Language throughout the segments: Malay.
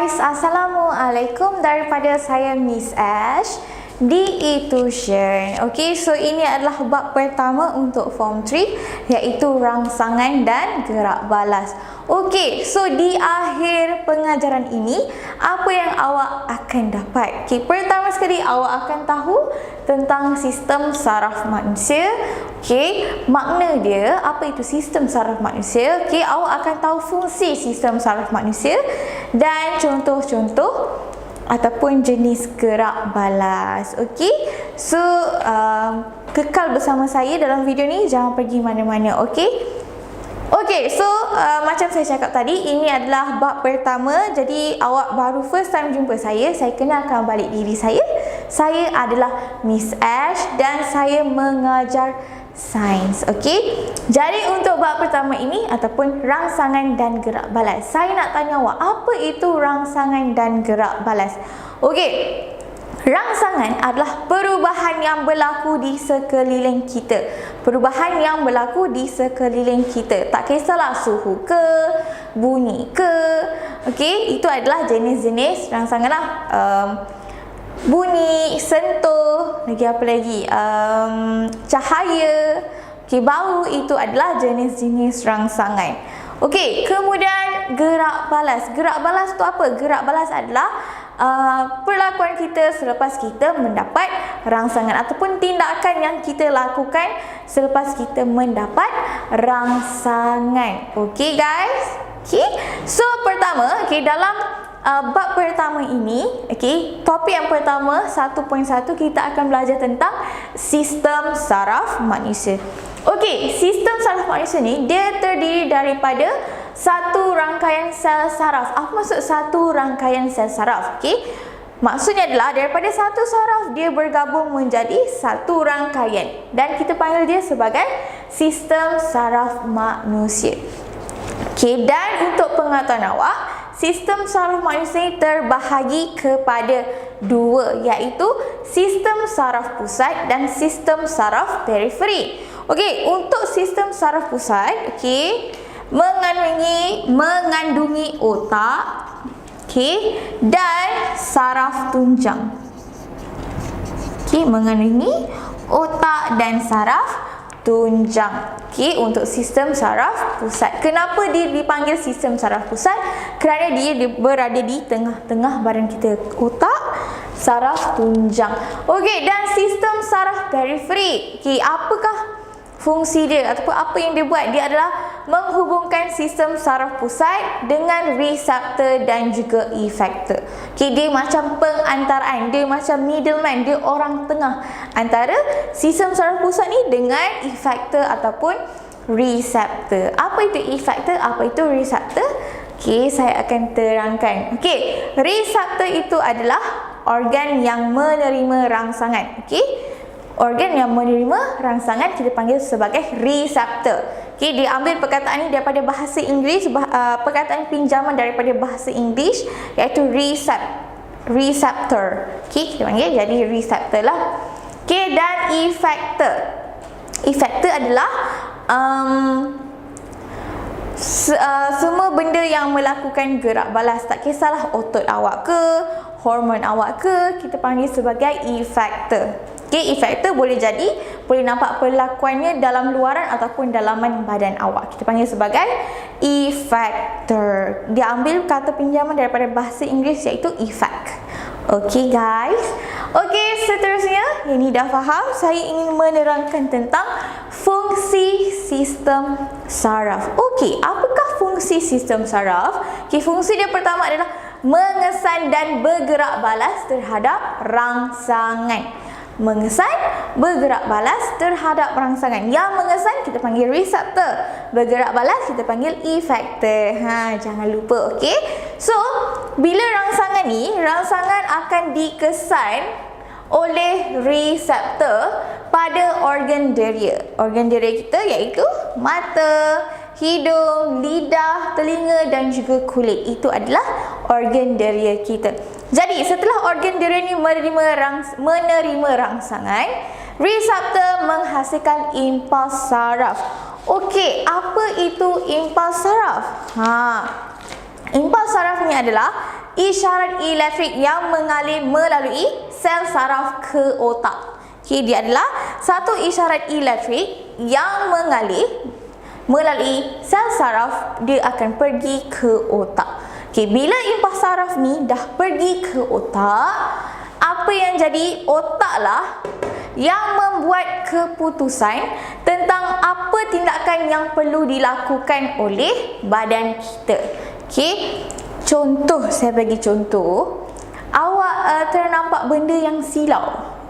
guys, Assalamualaikum daripada saya Miss Ash di eTution. Okey, so ini adalah bab pertama untuk Form 3 iaitu rangsangan dan gerak balas. Okey, so di akhir pengajaran ini apa yang awak akan dapat? Okey, pertama sekali awak akan tahu tentang sistem saraf manusia. Okey, makna dia, apa itu sistem saraf manusia? Okey, awak akan tahu fungsi sistem saraf manusia dan contoh-contoh ataupun jenis gerak balas. Okey, so kekal bersama saya dalam video ni, jangan pergi mana-mana. Okey. Okey, so macam saya cakap tadi, ini adalah bab pertama. Jadi awak baru first time jumpa saya kenalkan balik diri saya. Saya adalah Miss Ash dan saya mengajar sains. Okey. Jadi untuk bab pertama ini ataupun rangsangan dan gerak balas, saya nak tanya awak, apa itu rangsangan dan gerak balas? Okey. Rangsangan adalah perubahan yang berlaku di sekeliling kita. Perubahan yang berlaku di sekeliling kita. Tak kisahlah suhu ke, bunyi ke. Okey, itu adalah jenis-jenis rangsangan lah. Bunyi, sentuh, lagi apa lagi? Cahaya, okey, bau, itu adalah jenis-jenis rangsangan. Okey, kemudian gerak balas. Gerak balas tu apa? Gerak balas adalah perlakuan kita selepas kita mendapat rangsangan ataupun tindakan yang kita lakukan selepas kita mendapat rangsangan. Okey guys. Okey. So pertama, okey, dalam bab pertama ini, okey, topik yang pertama 1.1 kita akan belajar tentang sistem saraf manusia. Okey, sistem saraf manusia ni dia terdiri daripada satu rangkaian sel saraf. Apa maksud satu rangkaian sel saraf? Okey. Maksudnya adalah daripada satu saraf dia bergabung menjadi satu rangkaian dan kita panggil dia sebagai sistem saraf manusia. Okey, dan untuk pengetahuan awak, sistem saraf manusia terbahagi kepada dua, iaitu sistem saraf pusat dan sistem saraf periferi. Okey, untuk sistem saraf pusat, okey, mengandungi otak, okey, dan saraf tunjang. Okey, mengandungi otak dan saraf tunjang. Okey, untuk sistem saraf pusat. Kenapa dia dipanggil sistem saraf pusat? Kerana dia berada di tengah-tengah badan kita, otak, saraf tunjang. Okey, dan sistem saraf periferi. Okey, apakah fungsi dia ataupun apa yang dia buat? Dia adalah menghubungkan sistem saraf pusat dengan reseptor dan juga efektor. Okey, dia macam pengantaraan, dia macam middleman, dia orang tengah antara sistem saraf pusat ni dengan efektor ataupun reseptor. Apa itu efektor? Apa itu reseptor? Okey, saya akan terangkan. Okey, reseptor itu adalah organ yang menerima rangsangan. Okey, organ yang menerima rangsangan kita panggil sebagai reseptor. Okey, diambil perkataan ini daripada bahasa Inggeris, perkataan pinjaman daripada bahasa Inggeris iaitu receptor. Okey, kita panggil jadi reseptor lah. Okey, dan efektor. Efektor adalah semua benda yang melakukan gerak balas, tak kisahlah otot awak ke, hormon awak ke, kita panggil sebagai efektor. Okey, efektor boleh nampak perlakuannya dalam luaran ataupun dalaman badan awak. Kita panggil sebagai efektor. Dia ambil kata pinjaman daripada bahasa Inggeris iaitu effect. Okey guys. Okey, seterusnya, ini dah faham. Saya ingin menerangkan tentang fungsi sistem saraf. Okey, apakah fungsi sistem saraf? Okey, fungsi dia pertama adalah mengesan dan bergerak balas terhadap rangsangan. Mengesan, bergerak balas terhadap rangsangan. Yang mengesan kita panggil reseptor, bergerak balas kita panggil efektor. Jangan lupa, okey. So, bila rangsangan ni, rangsangan akan dikesan oleh reseptor pada organ deria. Organ deria kita iaitu mata, hidung, lidah, telinga dan juga kulit. Itu adalah organ deria kita. Jadi setelah organ deria ini menerima rangsangan, reseptor menghasilkan impuls saraf. Okey, apa itu impuls saraf? Impuls saraf ni adalah isyarat elektrik yang mengalir melalui sel saraf ke otak. Okay, dia adalah satu isyarat elektrik yang mengalir melalui sel saraf, dia akan pergi ke otak. Okay, bila impuls saraf ni dah pergi ke otak, apa yang jadi? Otaklah yang membuat keputusan tentang apa tindakan yang perlu dilakukan oleh badan kita. Okay, contoh, saya bagi contoh. Awak ternampak benda yang silau,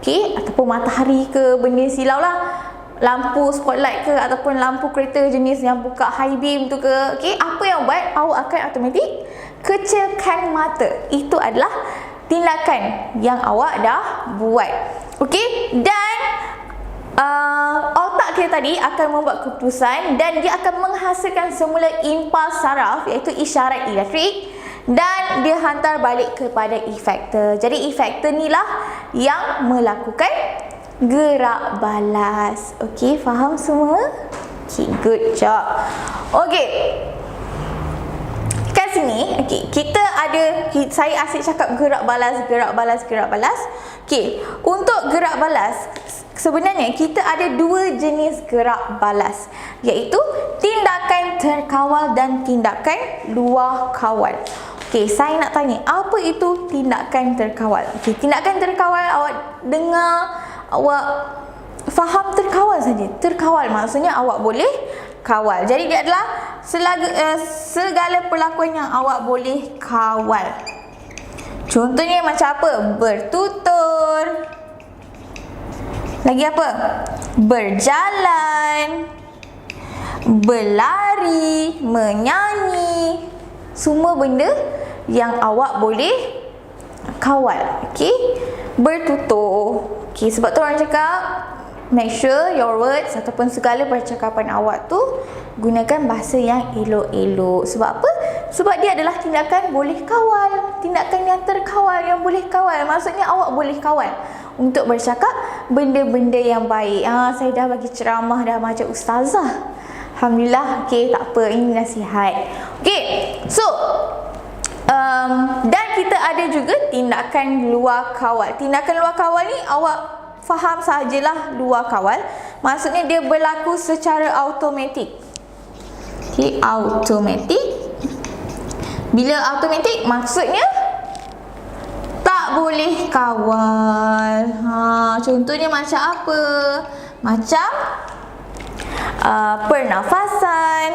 okay, ataupun matahari ke, benda silau lah, lampu spotlight ke, ataupun lampu kereta jenis yang buka high beam tu ke, okay, apa yang buat? Awak akan automatik kecilkan mata. Itu adalah tindakan yang awak dah buat. Okay, dan otak kita tadi akan membuat keputusan dan dia akan menghasilkan semula impuls saraf, iaitu isyarat elektrik, dan dia hantar balik kepada efektor. Jadi efektor ni lah yang melakukan gerak balas. Okey, faham semua? Okay, good job. Okey, kat sini, okay, kita ada, saya asyik cakap gerak balas, gerak balas, gerak balas. Okey, untuk gerak balas, sebenarnya kita ada dua jenis gerak balas, iaitu tindakan terkawal dan tindakan luar kawal. Okey, saya nak tanya, apa itu tindakan terkawal? Okey, tindakan terkawal awak dengar, awak faham terkawal saja. Terkawal maksudnya awak boleh kawal. Jadi dia adalah segala perlakuan yang awak boleh kawal. Contohnya macam apa? Bertutur. Lagi apa? Berjalan, berlari, menyanyi. Semua benda yang awak boleh kawal. Okey? Bertutur. Okey, sebab tu orang cakap make sure your words ataupun segala percakapan awak tu gunakan bahasa yang elok-elok. Sebab apa? Sebab dia adalah tindakan boleh kawal. Tindakan yang terkawal, yang boleh kawal. Maksudnya awak boleh kawal untuk bercakap benda-benda yang baik. Saya dah bagi ceramah dah macam ustazah. Alhamdulillah. Okey, tak apa, ini nasihat. Okey, so dan kita ada juga tindakan luar kawal. Tindakan luar kawal ni awak faham sahajalah. Luar kawal maksudnya dia berlaku secara automatik. Okey, automatik. Bila automatik maksudnya tak boleh kawal. Contohnya macam apa? Macam pernafasan.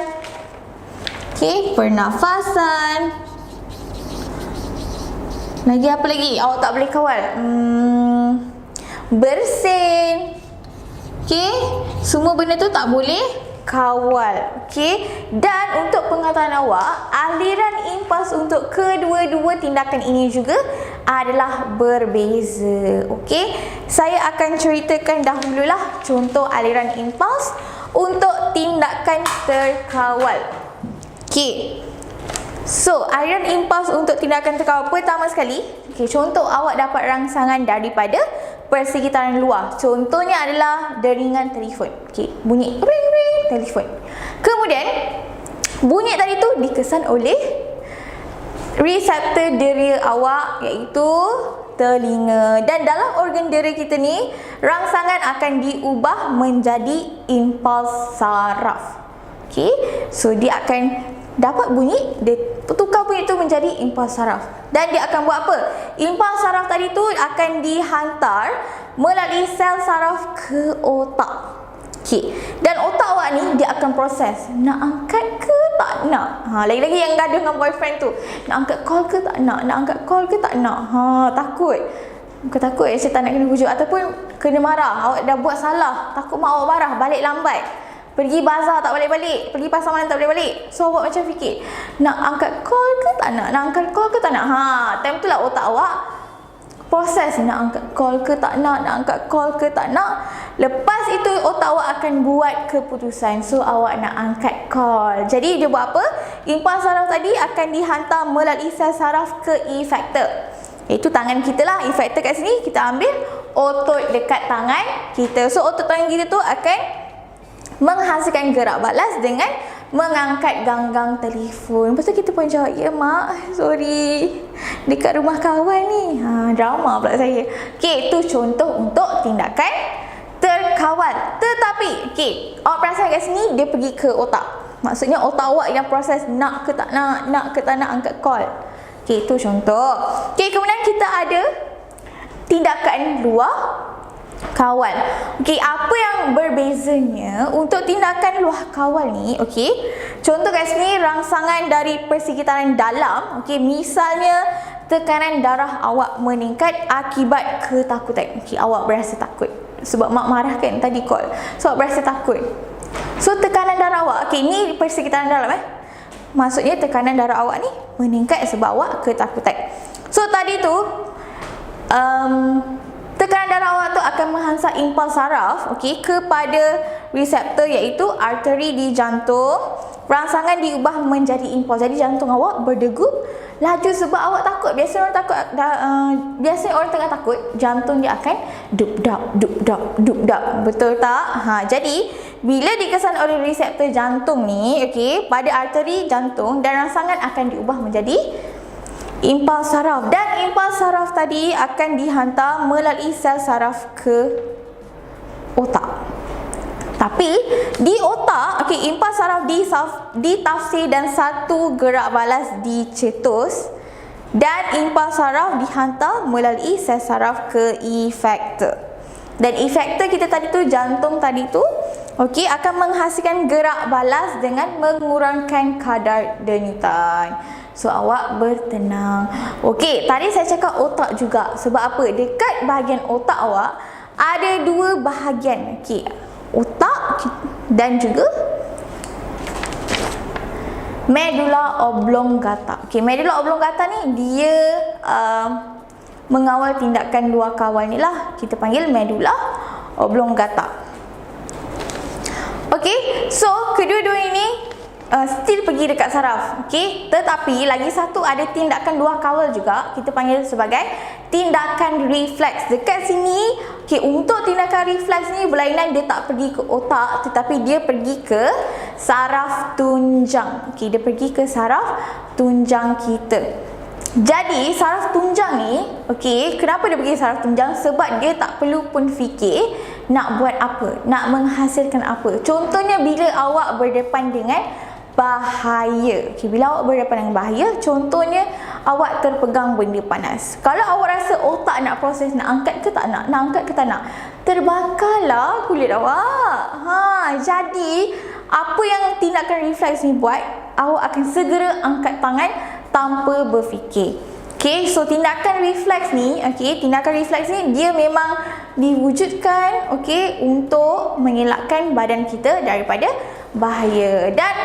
Okey, pernafasan. Lagi apa lagi? Awak tak boleh kawal. Bersin. Okey, semua benda tu tak boleh kawal. Okey, dan untuk pengetahuan awak, aliran impuls untuk kedua-dua tindakan ini juga adalah berbeza. Okey, saya akan ceritakan dahululah contoh aliran impuls untuk tindakan terkawal. Okey, so aliran impuls untuk tindakan terkawal pertama sekali, okey, contoh awak dapat rangsangan daripada persekitaran luar. Contohnya adalah deringan telefon. Okey, bunyi ring ring telefon. Kemudian bunyi tadi tu dikesan oleh reseptor deria awak, iaitu telinga. Dan dalam organ deria kita ni, rangsangan akan diubah menjadi impuls saraf. Okey, so dia akan dapat bunyi, dia tukar bunyi itu menjadi impuls saraf. Dan dia akan buat apa? Impuls saraf tadi tu akan dihantar melalui sel saraf ke otak. Okey, dan otak awak ni dia akan proses, nak angkat ke tak nak. Lagi-lagi yang gaduh dengan boyfriend tu, nak angkat call ke tak nak, nak angkat call ke tak nak. Takut. Bukan takut syaitan nak kena bujuk, ataupun kena marah. Awak dah buat salah, takut mak awak marah, balik lambat. Pergi bazar tak balik-balik, pergi pasar malam tak balik-balik. So awak macam fikir, nak angkat call ke tak nak, nak angkat call ke tak nak. Time tu lah otak awak proses, nak angkat call ke tak nak angkat call ke tak nak. Lepas itu otak awak akan buat keputusan. So awak nak angkat call. Jadi dia buat apa? Impuls saraf tadi akan dihantar melalui sel saraf ke efektor. Itu tangan kita lah, efektor kat sini. Kita ambil otot dekat tangan kita. So otot tangan kita tu akan menghasilkan gerak balas dengan mengangkat ganggang telefon. Lepas tu kita pun jawab, ya mak, sorry, dekat rumah kawan ni. Drama pula saya. Okey, tu contoh untuk tindakan terkawal. Tetapi, okey, awak perasan kat sini dia pergi ke otak. Maksudnya otak awak yang proses nak ke tak nak angkat call. Okey, itu contoh. Okey, kemudian kita ada tindakan luar kawal. Okey, apa yang berbezanya untuk tindakan luar kawal ni? Okey, contoh kat sini rangsangan dari persekitaran dalam. Okey, misalnya tekanan darah awak meningkat akibat ketakutan. Okey, awak berasa takut sebab mak marah kan tadi call. So awak berasa takut. So tekanan darah awak, okey, ni persekitaran dalam maksudnya tekanan darah awak ni meningkat sebab awak ketakutan. So tadi tu tekanan darah awak tu akan menghantar impuls saraf, okey, kepada reseptor iaitu arteri di jantung. Rangsangan diubah menjadi impuls. Jadi jantung awak berdegup laju sebab awak takut. Biasanya orang tengah takut, jantung dia akan dup-dap, dup-dap, dup-dap. Betul tak? Jadi bila dikesan oleh reseptor jantung ni, okey, pada arteri jantung, dan rangsangan akan diubah menjadi impuls saraf, dan impuls saraf tadi akan dihantar melalui sel saraf ke otak. Tapi di otak, okey, impuls saraf ditafsir dan satu gerak balas dicetus, dan impuls saraf dihantar melalui sel saraf ke efektor. Dan efektor kita tadi tu, jantung tadi tu, okey, akan menghasilkan gerak balas dengan mengurangkan kadar denyutan. So awak bertenang. Okey, tadi saya cakap otak juga. Sebab apa? Dekat bahagian otak awak ada dua bahagian. Okey, otak dan juga medulla oblongata. Okey, medulla oblongata ni dia mengawal tindakan luar kawal ni lah. Kita panggil medulla oblongata. Okey, so kedua-dua ini still pergi dekat saraf. Okey, tetapi lagi satu ada tindakan luar kawal juga. Kita panggil sebagai tindakan refleks. Dekat sini, okey, untuk tindakan refleks ni berlainan, dia tak pergi ke otak tetapi dia pergi ke saraf tunjang. Okey, dia pergi ke saraf tunjang kita. Jadi saraf tunjang ni, okey, kenapa dia pergi saraf tunjang? Sebab dia tak perlu pun fikir nak buat apa, nak menghasilkan apa. Contohnya bila awak berdepan dengan bahaya. Okay, bila awak berhadapan dengan bahaya, contohnya awak terpegang benda panas. Kalau awak rasa otak nak proses, nak angkat ke tak nak angkat ke tak nak, terbakarlah kulit awak. Jadi apa yang tindakan refleks ni buat, awak akan segera angkat tangan tanpa berfikir. Okay, so tindakan refleks ni, tindakan refleks ni dia memang diwujudkan, untuk mengelakkan badan kita daripada bahaya. Dan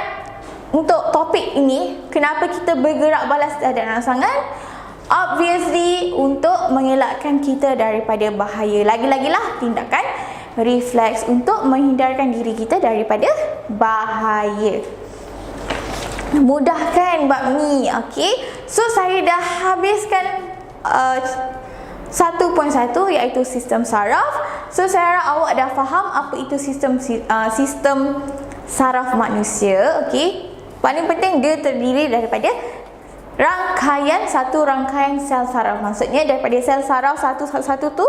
untuk topik ini, kenapa kita bergerak balas terhadap rangsangan? Obviously untuk mengelakkan kita daripada bahaya. Lagi-lagi lah tindakan refleks untuk menghindarkan diri kita daripada bahaya. Mudah kan bab ni? So saya dah habiskan 1.1 iaitu sistem saraf. So saya harap awak dah faham apa itu sistem saraf manusia. Paling penting dia terdiri daripada satu rangkaian sel saraf. Maksudnya daripada sel saraf satu-satu tu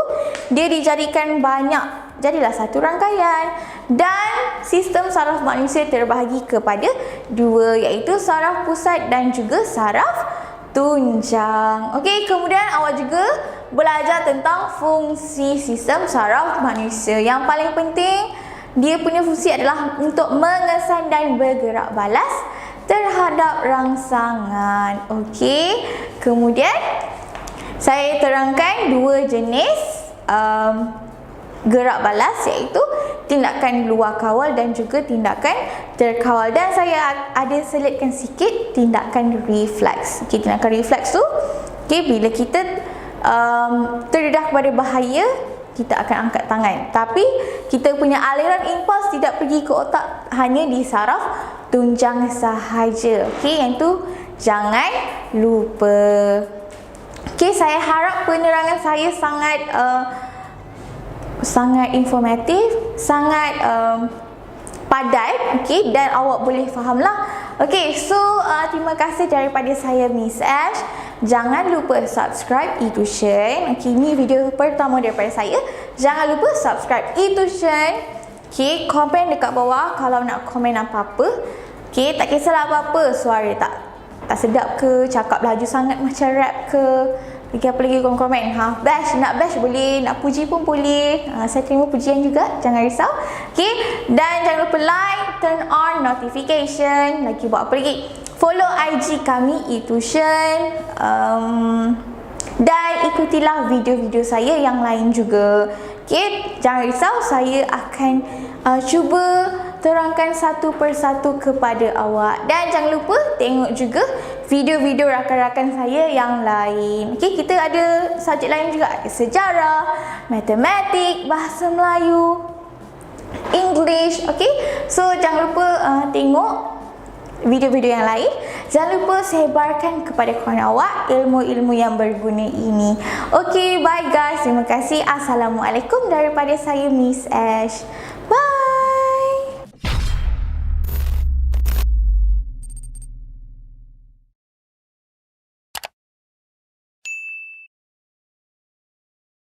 dia dijadikan banyak, jadilah satu rangkaian. Dan sistem saraf manusia terbahagi kepada dua, iaitu saraf pusat dan juga saraf tunjang. Kemudian awak juga belajar tentang fungsi sistem saraf manusia. Yang paling penting, dia punya fungsi adalah untuk mengesan dan bergerak balas terhadap rangsangan. Kemudian saya terangkan dua jenis gerak balas, iaitu tindakan luar kawal dan juga tindakan terkawal. Dan saya ada selitkan sikit tindakan refleks. Tindakan refleks tu, bila kita terdedah kepada bahaya, kita akan angkat tangan. Tapi kita punya aliran impuls tidak pergi ke otak, hanya di saraf tunjang sahaja. Yang tu jangan lupa. Saya harap penerangan saya sangat informatif, sangat padat, okey, dan awak boleh fahamlah. Okey, so terima kasih daripada saya Miss Ash. Jangan lupa subscribe eTution. Okey, ini video pertama daripada saya. Jangan lupa subscribe eTution. Okey, komen dekat bawah kalau nak komen apa-apa. Okey, tak kisahlah apa-apa, suara tak sedap ke, cakap laju sangat macam rap ke. Lagi apa lagi korang komen? Bash, nak bash boleh, nak puji pun boleh. Saya terima pujian juga, jangan risau. Okay, dan jangan lupa like, turn on notification. Lagi buat apa lagi? Follow IG kami eTution. Dan ikutilah video-video saya yang lain juga. Okay, jangan risau, saya akan cuba terangkan satu persatu kepada awak. Dan jangan lupa tengok juga video-video rakan-rakan saya yang lain. Okey, kita ada subjek lain juga, ada sejarah, matematik, bahasa Melayu, English. Okey, so jangan lupa tengok video-video yang lain. Jangan lupa sebarkan kepada kawan awak ilmu-ilmu yang berguna ini. Okey, bye guys. Terima kasih. Assalamualaikum daripada saya Miss Ash.